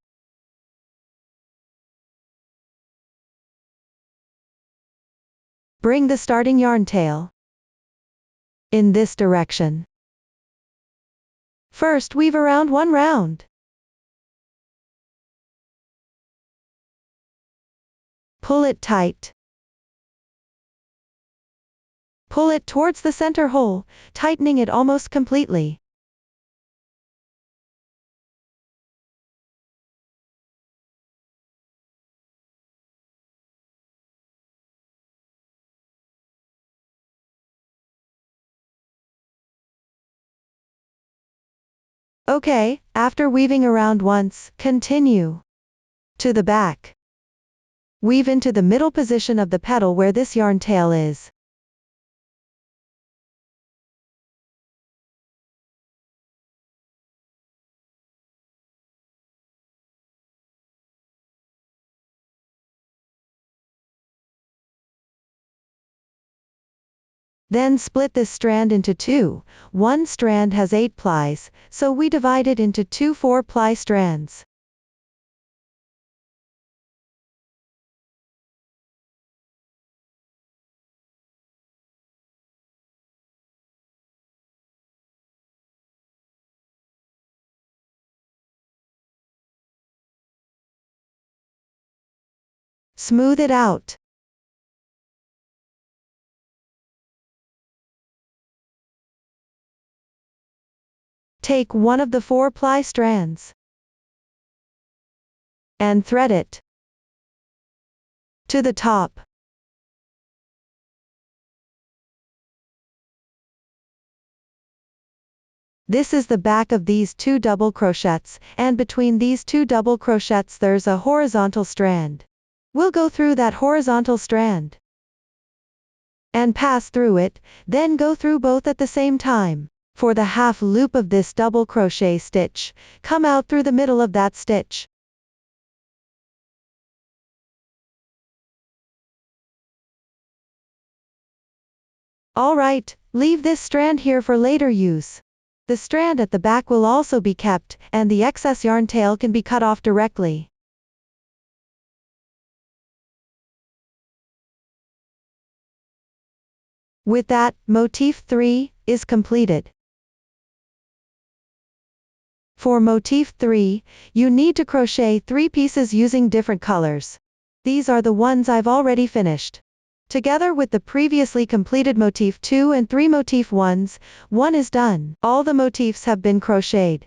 Bring the starting yarn tail in this direction. First, weave around 1 round. Pull it tight. Pull it towards the center hole, tightening it almost completely. Okay, after weaving around once, continue to the back. Weave into the middle position of the petal where this yarn tail is. Then split this strand into 2. One strand has 8 plies, so we divide it into 2 4-ply strands. Smooth it out. Take one of the 4-ply strands and thread it to the top. This is the back of these 2 double crochets, and between these 2 double crochets there's a horizontal strand. We'll go through that horizontal strand and pass through it, then go through both at the same time. For the half loop of this double crochet stitch, come out through the middle of that stitch. Alright, leave this strand here for later use. The strand at the back will also be kept, and the excess yarn tail can be cut off directly. With that, motif 3 is completed. For motif 3, you need to crochet 3 pieces using different colors. These are the ones I've already finished. Together with the previously completed motif 2 and 3 motif 1s, 1 is done. All the motifs have been crocheted.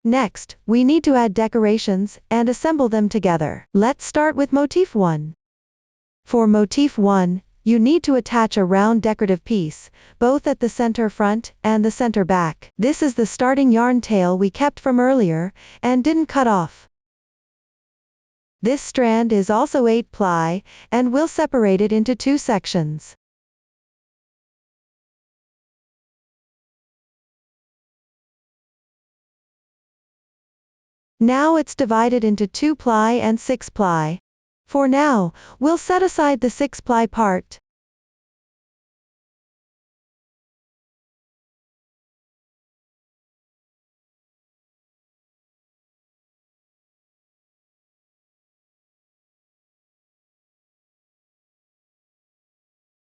Next, we need to add decorations and assemble them together. Let's start with motif 1. For motif 1, you need to attach a round decorative piece, both at the center front and the center back. This is the starting yarn tail we kept from earlier, and didn't cut off. This strand is also 8-ply, and we'll separate it into 2 sections. Now it's divided into 2-ply and 6-ply. For now, we'll set aside the 6-ply part.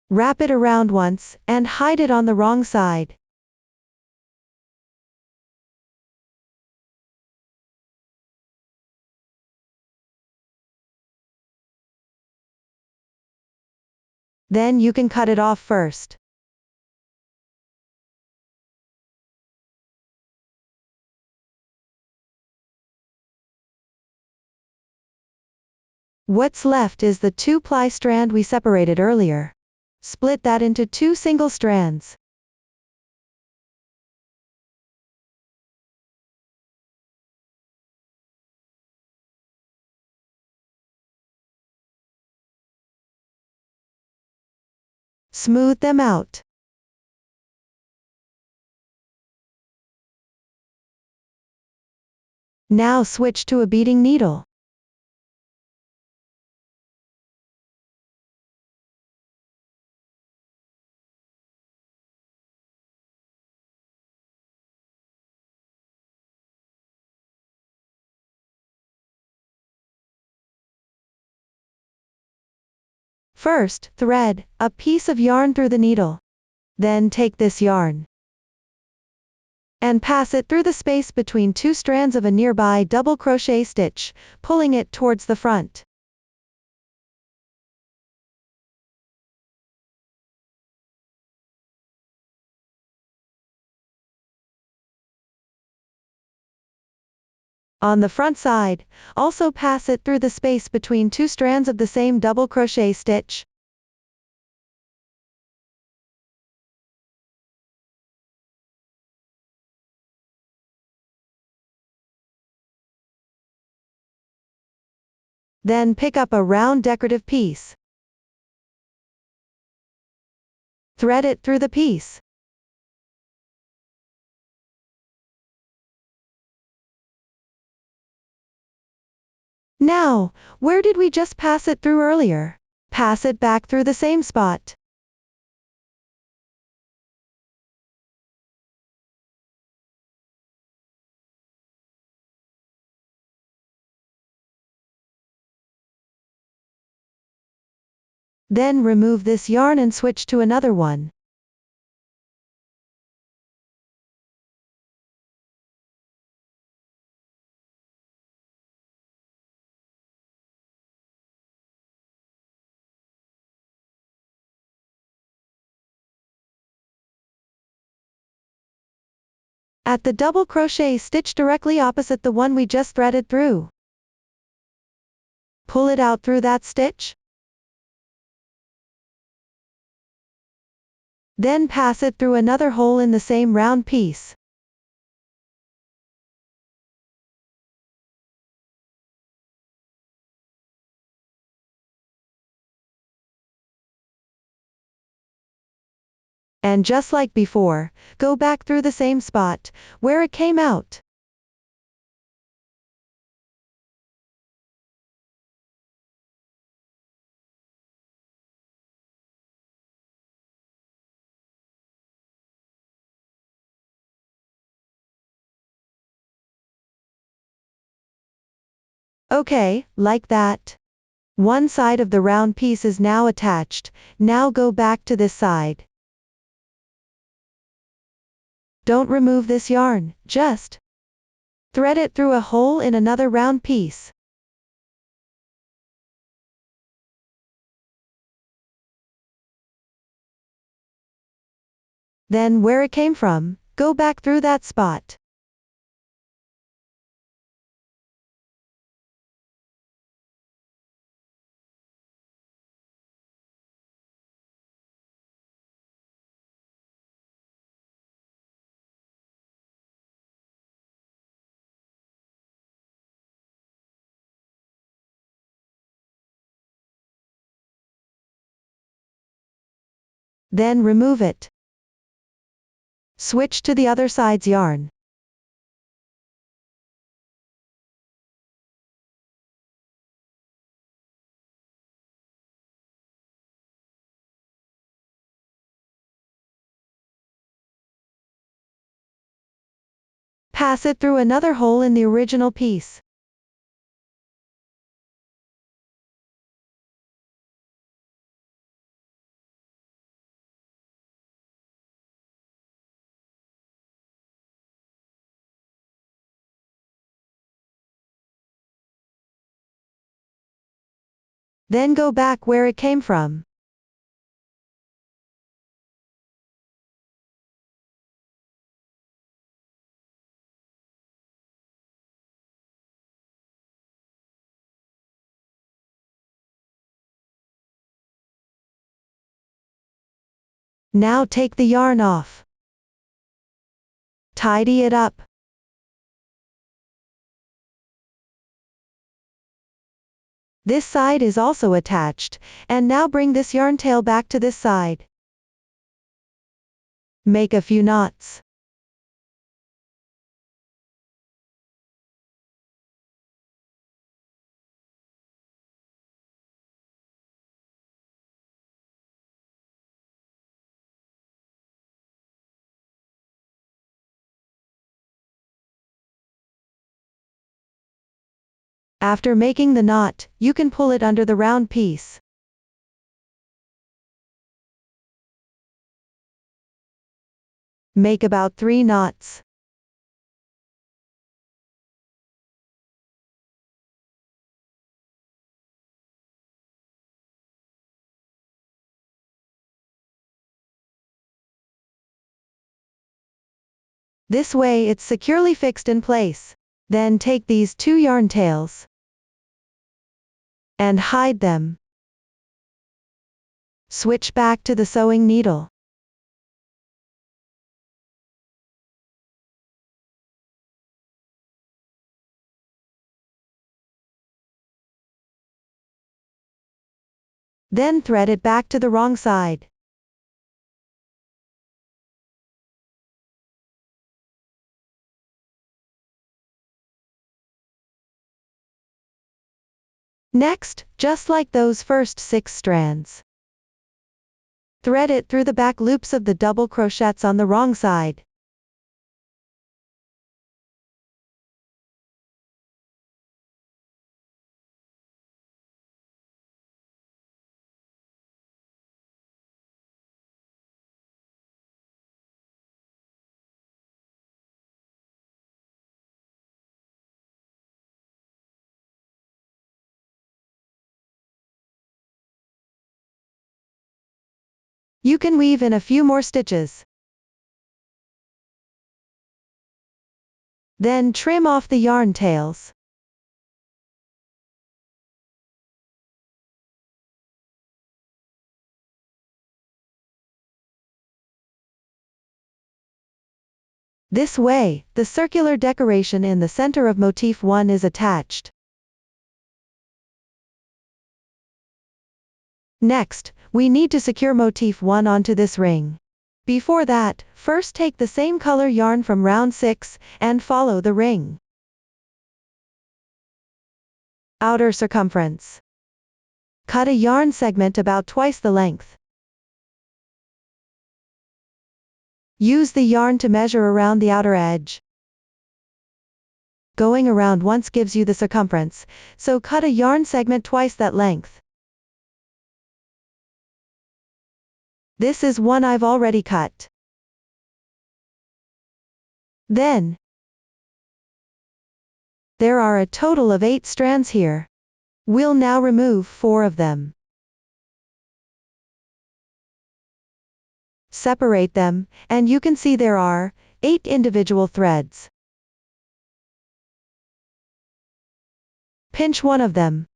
Wrap it around once, and hide it on the wrong side. Then you can cut it off first. What's left is the 2-ply strand we separated earlier. Split that into 2 single strands. Smooth them out. Now switch to a beading needle. First, thread a piece of yarn through the needle. Then take this yarn and pass it through the space between two strands of a nearby double crochet stitch, pulling it towards the front. On the front side, also pass it through the space between two strands of the same double crochet stitch. Then pick up a round decorative piece. Thread it through the piece. Now, where did we just pass it through earlier? Pass it back through the same spot. Then remove this yarn and switch to another one. At the double crochet stitch directly opposite the one we just threaded through. Pull it out through that stitch. Then pass it through another hole in the same round piece. And just like before, go back through the same spot, where it came out. Okay, like that. One side of the round piece is now attached. Now go back to this side. Don't remove this yarn, just thread it through a hole in another round piece. Then where it came from, go back through that spot. Then remove it. Switch to the other side's yarn. Pass it through another hole in the original piece. Then go back where it came from. Now take the yarn off. Tidy it up. This side is also attached, and now bring this yarn tail back to this side. Make a few knots. After making the knot, you can pull it under the round piece. Make about 3 knots. This way it's securely fixed in place. Then take these 2 yarn tails and hide them. Switch back to the sewing needle. Then thread it back to the wrong side. Next, just like those first 6 strands, thread it through the back loops of the double crochets on the wrong side. You can weave in a few more stitches. Then trim off the yarn tails. This way, the circular decoration in the center of motif 1 is attached. Next, we need to secure motif 1 onto this ring. Before that, first take the same color yarn from round 6, and follow the ring. Outer circumference. Cut a yarn segment about twice the length. Use the yarn to measure around the outer edge. Going around once gives you the circumference, so cut a yarn segment twice that length. This is one I've already cut. Then, there are a total of 8 strands here. We'll now remove 4 of them. Separate them, and you can see there are 8 individual threads. Pinch one of them.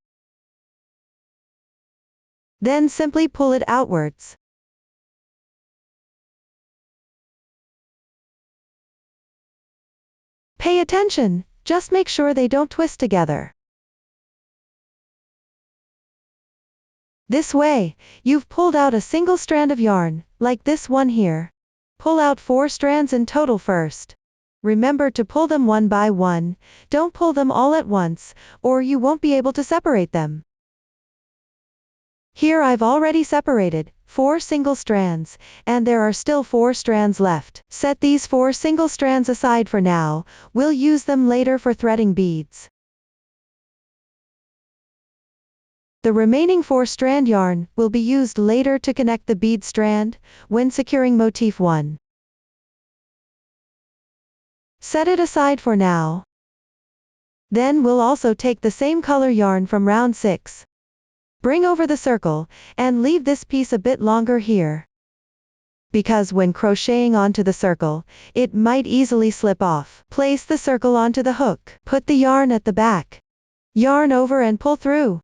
Then simply pull it outwards. Pay attention, just make sure they don't twist together. This way, you've pulled out a single strand of yarn, like this one here. Pull out 4 strands in total first. Remember to pull them one by one, don't pull them all at once, or you won't be able to separate them. Here I've already separated 4 single strands, and there are still 4 strands left. Set these 4 single strands aside for now, we'll use them later for threading beads. The remaining 4 strand yarn will be used later to connect the bead strand, when securing motif 1. Set it aside for now. Then we'll also take the same color yarn from round 6. Bring over the circle, and leave this piece a bit longer here. Because when crocheting onto the circle, it might easily slip off. Place the circle onto the hook. Put the yarn at the back. Yarn over and pull through.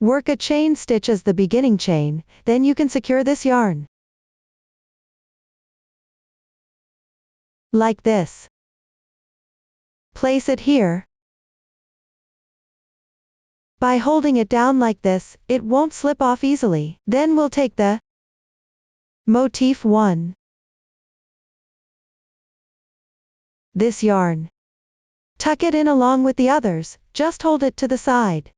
Work a chain stitch as the beginning chain, then you can secure this yarn. Like this. Place it here. By holding it down like this, it won't slip off easily. Then we'll take the motif 1. This yarn. Tuck it in along with the others, just hold it to the side.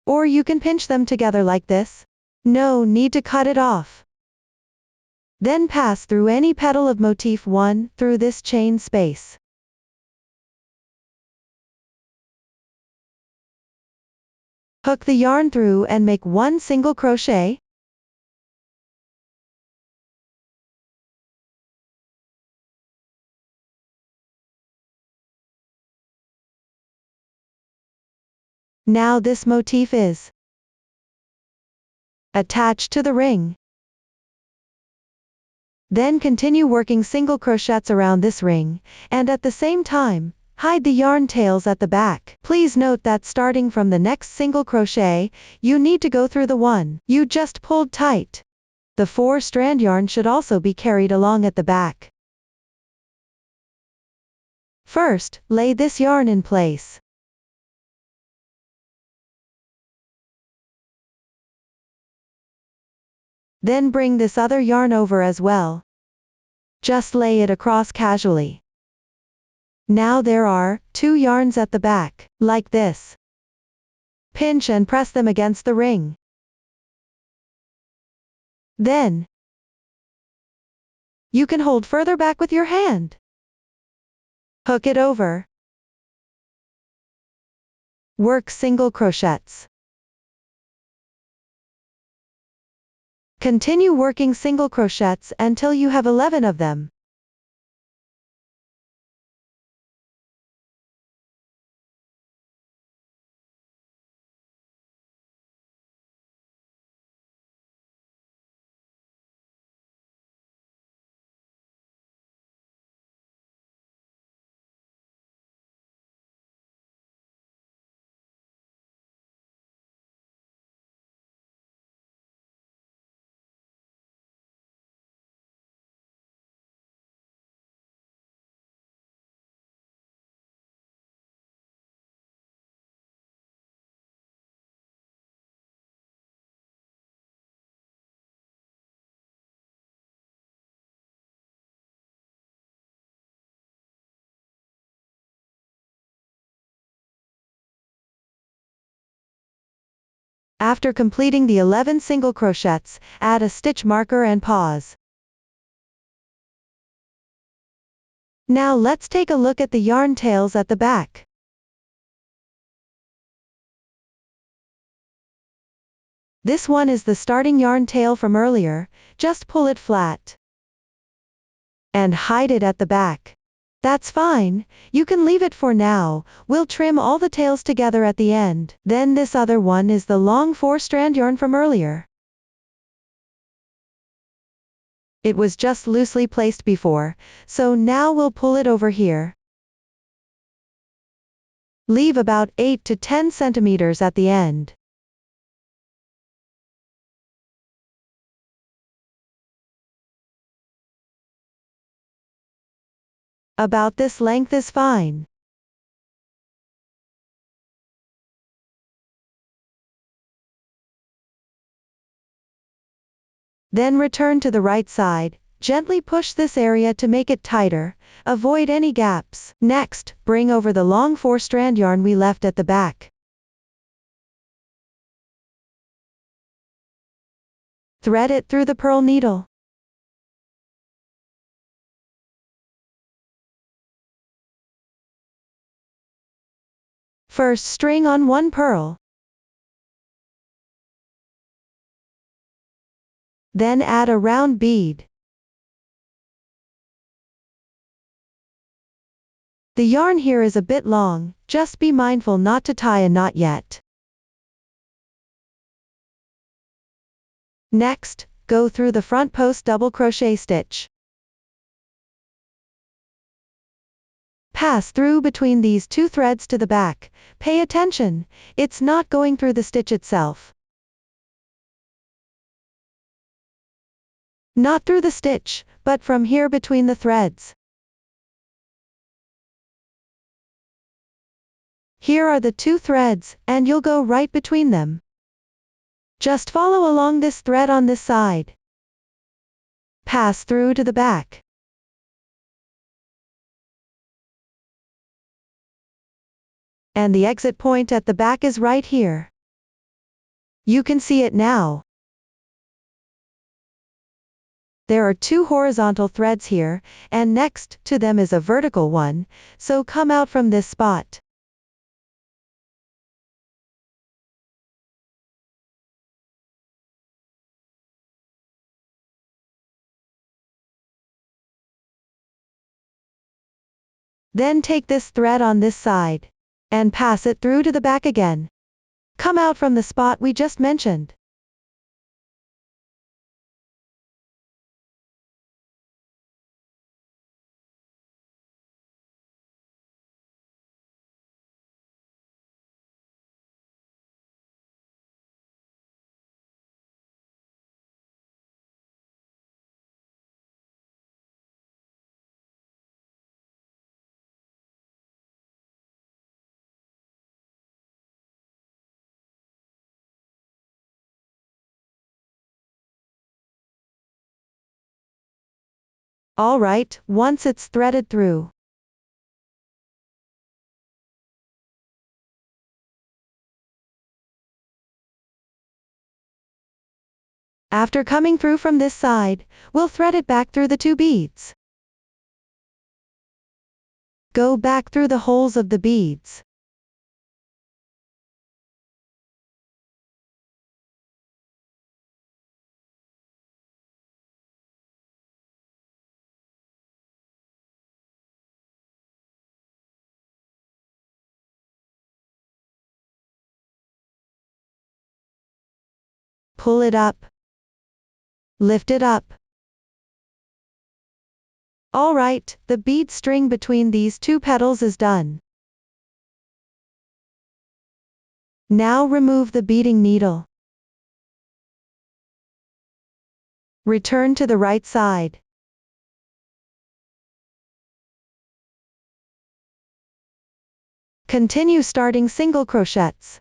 Or you can pinch them together like this. No need to cut it off. Then pass through any petal of motif 1 through this chain space. Hook the yarn through and make 1 single crochet. Now this motif is attached to the ring. Then continue working single crochets around this ring, and at the same time, hide the yarn tails at the back. Please note that starting from the next single crochet, you need to go through the one you just pulled tight. The 4-strand yarn should also be carried along at the back. First, lay this yarn in place. Then bring this other yarn over as well. Just lay it across casually. Now there are 2 yarns at the back, like this. Pinch and press them against the ring. Then, you can hold further back with your hand. Hook it over. Work single crochets. Continue working single crochets until you have 11 of them. After completing the 11 single crochets, add a stitch marker and pause. Now let's take a look at the yarn tails at the back. This one is the starting yarn tail from earlier, just pull it flat. And hide it at the back. That's fine, you can leave it for now, we'll trim all the tails together at the end. Then this other one is the long 4-strand yarn from earlier. It was just loosely placed before, so now we'll pull it over here. Leave about 8 to 10 centimeters at the end. About this length is fine. Then return to the right side, gently push this area to make it tighter, avoid any gaps. Next, bring over the long 4-strand yarn we left at the back. Thread it through the purl needle. First string on one purl. Then add a round bead. The yarn here is a bit long, just be mindful not to tie a knot yet. Next, go through the front post double crochet stitch. Pass through between these 2 threads to the back. Pay attention, it's not going through the stitch itself. Not through the stitch, but from here between the threads. Here are the 2 threads, and you'll go right between them. Just follow along this thread on this side. Pass through to the back. And the exit point at the back is right here. You can see it now. There are 2 horizontal threads here, and next to them is a vertical one, so come out from this spot. Then take this thread on this side, and pass it through to the back again. Come out from the spot we just mentioned. Alright, once it's threaded through. After coming through from this side, we'll thread it back through the 2 beads. Go back through the holes of the beads. Pull it up. Lift it up. Alright, the bead string between these 2 petals is done. Now remove the beading needle. Return to the right side. Continue starting single crochets.